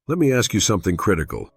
Let me ask you something critical.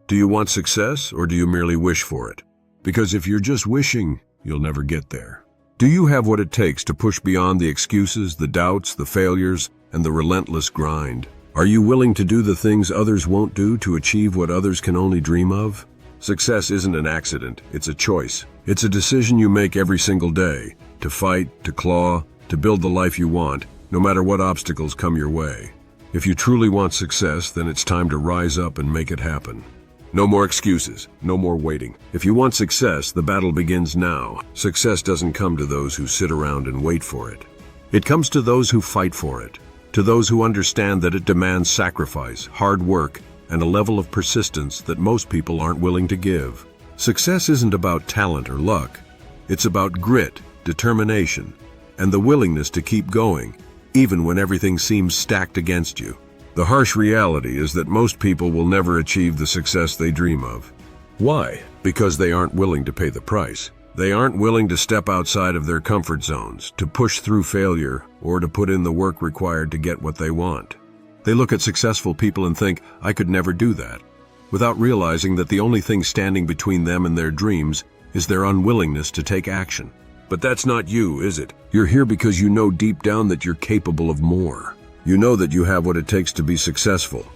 Do you want success or do you merely wish for it? Because if you're just wishing, you'll never get there. Do you have what it takes to push beyond the excuses, the doubts, the failures, and the relentless grind? Are you willing to do the things others won't do to achieve what others can only dream of? Success isn't an accident, it's a choice. It's a decision you make every single day, to fight, to claw, to build the life you want, no matter what obstacles come your way. If you truly want success, then it's time to rise up and make it happen. No more excuses, no more waiting. If you want success, the battle begins now. Success doesn't come to those who sit around and wait for it. It comes to those who fight for it, to those who understand that it demands sacrifice, hard work, and a level of persistence that most people aren't willing to give. Success isn't about talent or luck. It's about grit, determination, and the willingness to keep going, even when everything seems stacked against you. The harsh reality is that most people will never achieve the success they dream of. Why? Because they aren't willing to pay the price. They aren't willing to step outside of their comfort zones, to push through failure, or to put in the work required to get what they want. They look at successful people and think, I could never do that, without realizing that the only thing standing between them and their dreams is their unwillingness to take action. But that's not you, is it? You're here because you know deep down that you're capable of more. You know that you have what it takes to be successful.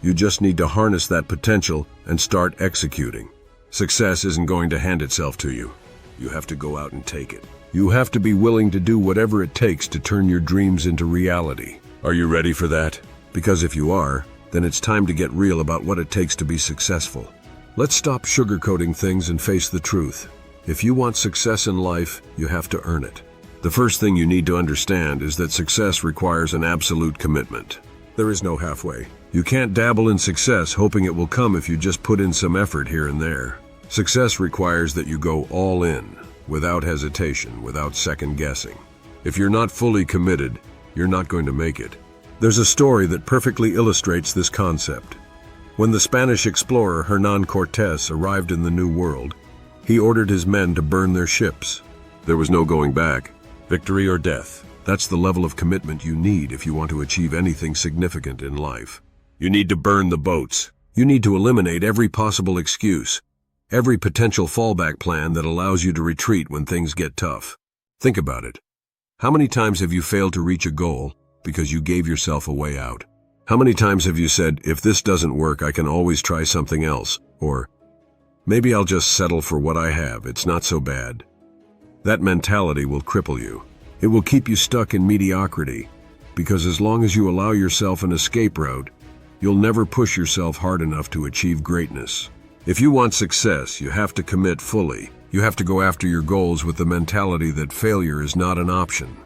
You just need to harness that potential and start executing. Success isn't going to hand itself to you. You have to go out and take it. You have to be willing to do whatever it takes to turn your dreams into reality. Are you ready for that? Because if you are, then it's time to get real about what it takes to be successful. Let's stop sugarcoating things and face the truth. If you want success in life, you have to earn it. The first thing you need to understand is that success requires an absolute commitment. There is no halfway. You can't dabble in success hoping it will come if you just put in some effort here and there. Success requires that you go all in, without hesitation, without second guessing. If you're not fully committed, you're not going to make it. There's a story that perfectly illustrates this concept. When the Spanish explorer Hernán Cortés arrived in the New World, he ordered his men to burn their ships. There was no going back. Victory or death. That's the level of commitment you need if you want to achieve anything significant in life. You need to burn the boats. You need to eliminate every possible excuse, every potential fallback plan that allows you to retreat when things get tough. Think about it. How many times have you failed to reach a goal because you gave yourself a way out? How many times have you said, if this doesn't work, I can always try something else, or maybe I'll just settle for what I have, it's not so bad. That mentality will cripple you. It will keep you stuck in mediocrity, because as long as you allow yourself an escape route, you'll never push yourself hard enough to achieve greatness. If you want success, you have to commit fully. You have to go after your goals with the mentality that failure is not an option,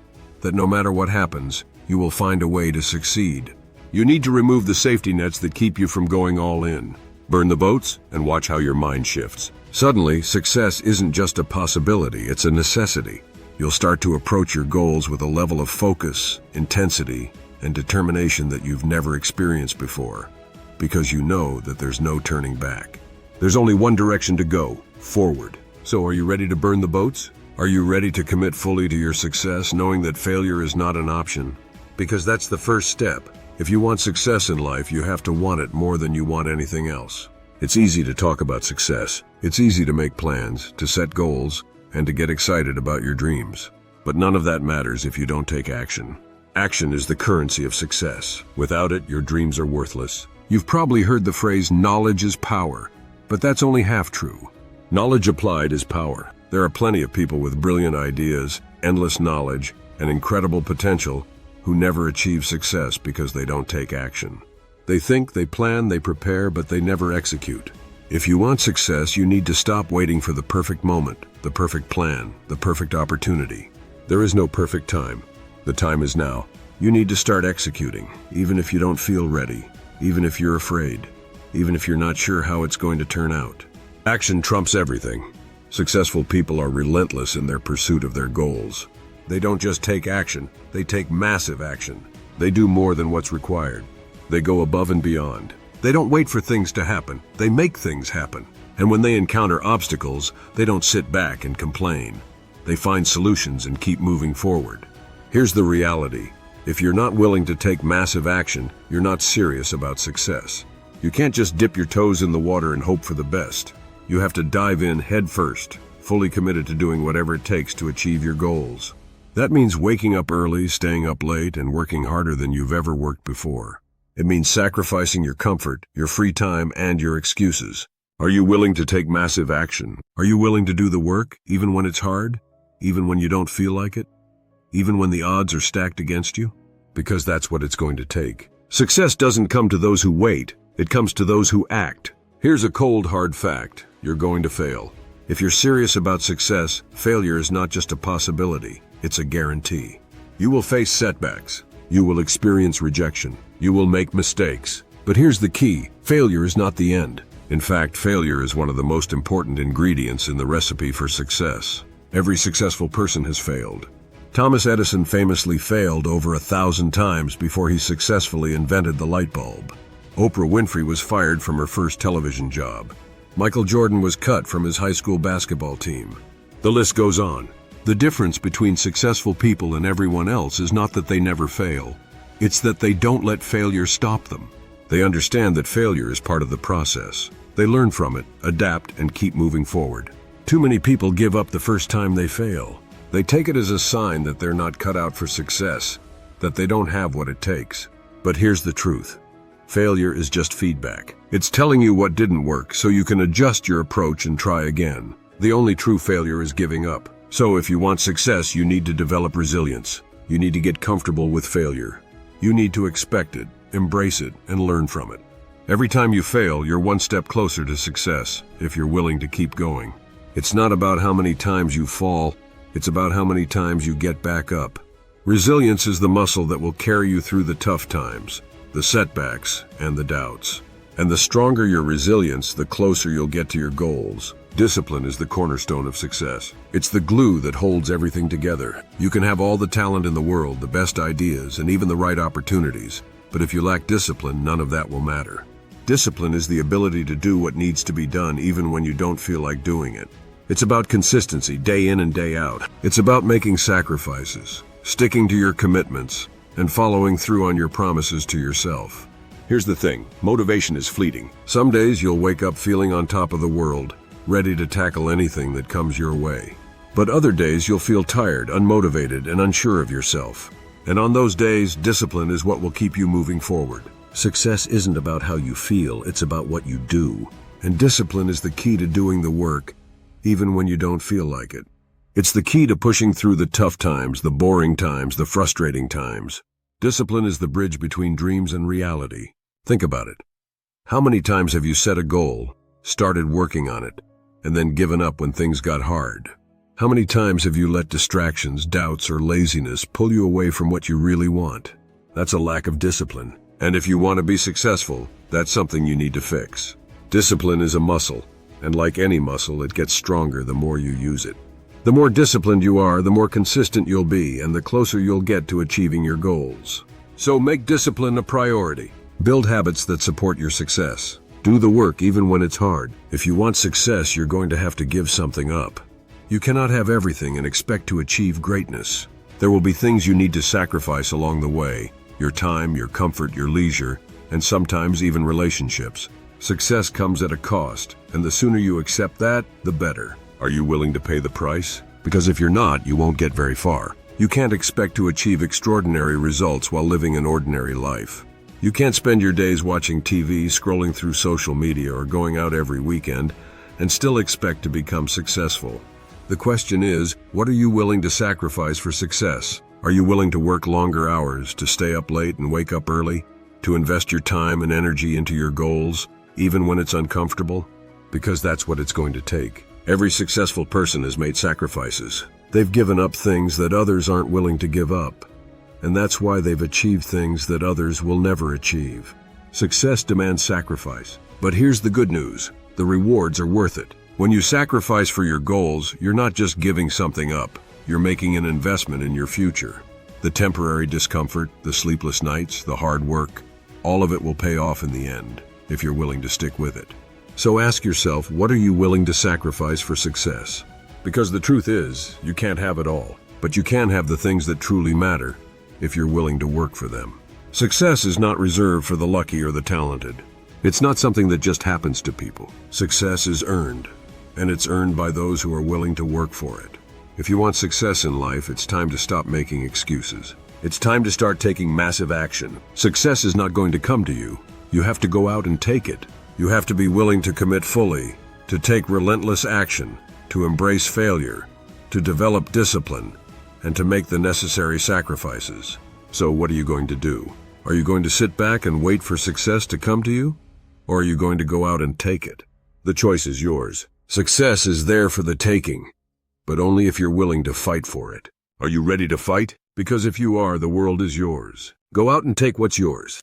that no matter what happens, you will find a way to succeed. You need to remove the safety nets that keep you from going all in. Burn the boats and watch how your mind shifts. Suddenly, success isn't just a possibility, it's a necessity. You'll start to approach your goals with a level of focus, intensity, and determination that you've never experienced before, because you know that there's no turning back. There's only one direction to go, forward. So are you ready to burn the boats? Are you ready to commit fully to your success, knowing that failure is not an option? Because that's the first step. If you want success in life, you have to want it more than you want anything else. It's easy to talk about success. It's easy to make plans, to set goals, and to get excited about your dreams. But none of that matters if you don't take action. Action is the currency of success. Without it, your dreams are worthless. You've probably heard the phrase, knowledge is power, but that's only half true. Knowledge applied is power. There are plenty of people with brilliant ideas, endless knowledge, and incredible potential who never achieve success because they don't take action. They think, they plan, they prepare, but they never execute. If you want success, you need to stop waiting for the perfect moment, the perfect plan, the perfect opportunity. There is no perfect time. The time is now. You need to start executing, even if you don't feel ready, even if you're afraid, even if you're not sure how it's going to turn out. Action trumps everything. Successful people are relentless in their pursuit of their goals. They don't just take action, they take massive action. They do more than what's required. They go above and beyond. They don't wait for things to happen, they make things happen. And when they encounter obstacles, they don't sit back and complain. They find solutions and keep moving forward. Here's the reality. If you're not willing to take massive action, you're not serious about success. You can't just dip your toes in the water and hope for the best. You have to dive in head first, fully committed to doing whatever it takes to achieve your goals. That means waking up early, staying up late, and working harder than you've ever worked before. It means sacrificing your comfort, your free time, and your excuses. Are you willing to take massive action? Are you willing to do the work, even when it's hard? Even when you don't feel like it? Even when the odds are stacked against you? Because that's what it's going to take. Success doesn't come to those who wait. It comes to those who act. Here's a cold, hard fact. You're going to fail. If you're serious about success, failure is not just a possibility. It's a guarantee. You will face setbacks. You will experience rejection. You will make mistakes. But here's the key. Failure is not the end. In fact, failure is one of the most important ingredients in the recipe for success. Every successful person has failed. Thomas Edison famously failed over 1,000 times before he successfully invented the light bulb. Oprah Winfrey was fired from her first television job. Michael Jordan was cut from his high school basketball team. The list goes on. The difference between successful people and everyone else is not that they never fail. It's that they don't let failure stop them. They understand that failure is part of the process. They learn from it, adapt, and keep moving forward. Too many people give up the first time they fail. They take it as a sign that they're not cut out for success, that they don't have what it takes. But here's the truth. Failure is just feedback. It's telling you what didn't work so you can adjust your approach and try again. The only true failure is giving up. So if you want success, you need to develop resilience. You need to get comfortable with failure. You need to expect it, embrace it, and learn from it. Every time you fail, you're one step closer to success, if you're willing to keep going. It's not about how many times you fall, it's about how many times you get back up. Resilience is the muscle that will carry you through the tough times, the setbacks, and the doubts. And the stronger your resilience, the closer you'll get to your goals. Discipline is the cornerstone of success. It's the glue that holds everything together. You can have all the talent in the world, the best ideas, and even the right opportunities. But if you lack discipline, none of that will matter. Discipline is the ability to do what needs to be done even when you don't feel like doing it. It's about consistency, day in and day out. It's about making sacrifices, sticking to your commitments, and following through on your promises to yourself. Here's the thing, motivation is fleeting. Some days you'll wake up feeling on top of the world, ready to tackle anything that comes your way. But other days you'll feel tired, unmotivated, and unsure of yourself. And on those days, discipline is what will keep you moving forward. Success isn't about how you feel, it's about what you do. And discipline is the key to doing the work, even when you don't feel like it. It's the key to pushing through the tough times, the boring times, the frustrating times. Discipline is the bridge between dreams and reality. Think about it. How many times have you set a goal, started working on it, and then given up when things got hard? How many times have you let distractions, doubts, or laziness pull you away from what you really want? That's a lack of discipline. And if you want to be successful, that's something you need to fix. Discipline is a muscle, and like any muscle, it gets stronger the more you use it. The more disciplined you are, the more consistent you'll be, and the closer you'll get to achieving your goals. So make discipline a priority. Build habits that support your success. Do the work even when it's hard. If you want success, you're going to have to give something up. You cannot have everything and expect to achieve greatness. There will be things you need to sacrifice along the way. Your time, your comfort, your leisure, and sometimes even relationships. Success comes at a cost, and the sooner you accept that, the better. Are you willing to pay the price? Because if you're not, you won't get very far. You can't expect to achieve extraordinary results while living an ordinary life. You can't spend your days watching TV, scrolling through social media, or going out every weekend, and still expect to become successful. The question is, what are you willing to sacrifice for success? Are you willing to work longer hours, to stay up late and wake up early, to invest your time and energy into your goals, even when it's uncomfortable? Because that's what it's going to take. Every successful person has made sacrifices. They've given up things that others aren't willing to give up. And that's why they've achieved things that others will never achieve. Success demands sacrifice. But here's the good news. The rewards are worth it. When you sacrifice for your goals, you're not just giving something up. You're making an investment in your future. The temporary discomfort, the sleepless nights, the hard work, all of it will pay off in the end, if you're willing to stick with it. So ask yourself, what are you willing to sacrifice for success? Because the truth is, you can't have it all, but you can have the things that truly matter if you're willing to work for them. Success is not reserved for the lucky or the talented. It's not something that just happens to people. Success is earned, and it's earned by those who are willing to work for it. If you want success in life, it's time to stop making excuses. It's time to start taking massive action. Success is not going to come to you. You have to go out and take it. You have to be willing to commit fully, to take relentless action, to embrace failure, to develop discipline, and to make the necessary sacrifices. So what are you going to do? Are you going to sit back and wait for success to come to you? Or are you going to go out and take it? The choice is yours. Success is there for the taking, but only if you're willing to fight for it. Are you ready to fight? Because if you are, the world is yours. Go out and take what's yours.